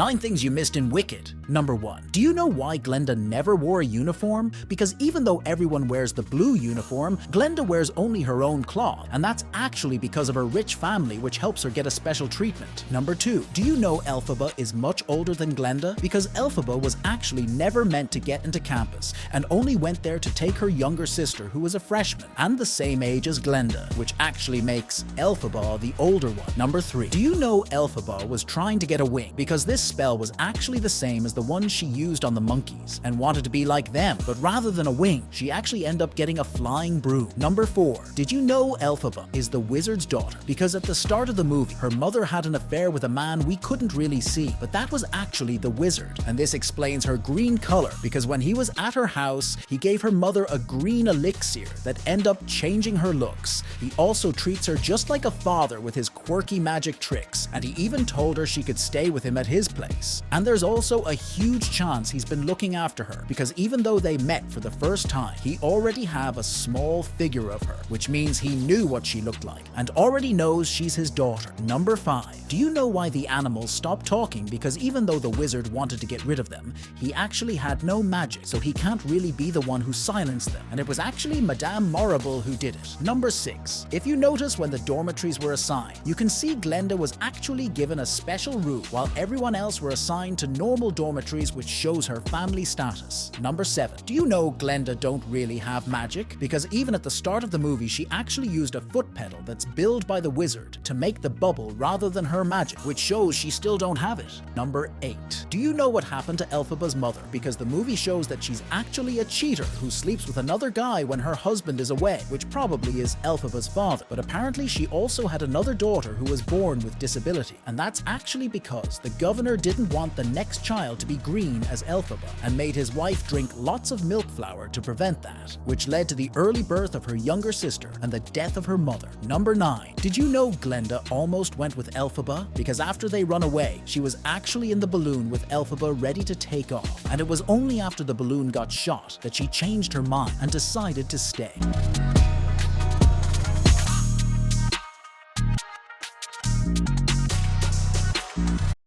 9 things you missed in Wicked. Number 1. Do you know why Glenda never wore a uniform? Because even though everyone wears the blue uniform, Glenda wears only her own cloth, and that's actually because of her rich family, which helps her get a special treatment. Number 2. Do you know Elphaba is much older than Glenda? Because Elphaba was actually never meant to get into campus, and only went there to take her younger sister, who was a freshman, and the same age as Glenda, which actually makes Elphaba the older one. Number 3. Do you know Elphaba was trying to get a wing? Because this spell was actually the same as the one she used on the monkeys, and wanted to be like them, but rather than a wing, she actually ended up getting a flying broom. Number 4. Did you know Elphaba is the wizard's daughter? Because at the start of the movie, her mother had an affair with a man we couldn't really see, but that was actually the wizard. And this explains her green color, because when he was at her house, he gave her mother a green elixir that ended up changing her looks. He also treats her just like a father with his quirky magic tricks, and he even told her she could stay with him at his place. And there's also a huge chance he's been looking after her, because even though they met for the first time, he already have a small figure of her, which means he knew what she looked like, and already knows she's his daughter. Number 5. Do you know why the animals stopped talking? Because even though the wizard wanted to get rid of them, he actually had no magic, so he can't really be the one who silenced them, and it was actually Madame Morrible who did it. Number 6. If you notice when the dormitories were assigned, you can see Glenda was actually given a special room, while everyone else were assigned to normal dormitories, which shows her family status. Number 7. Do you know Glenda don't really have magic? Because even at the start of the movie, she actually used a foot pedal that's built by the wizard to make the bubble rather than her magic, which shows she still don't have it. Number 8. Do you know what happened to Elphaba's mother? Because the movie shows that she's actually a cheater who sleeps with another guy when her husband is away, which probably is Elphaba's father. But apparently she also had another daughter who was born with disability, and that's actually because the governor didn't want the next child to be green as Elphaba, and made his wife drink lots of milk flour to prevent that, which led to the early birth of her younger sister and the death of her mother. Number 9. Did you know Glenda almost went with Elphaba? Because after they run away, she was actually in the balloon with Elphaba ready to take off, and it was only after the balloon got shot that she changed her mind and decided to stay.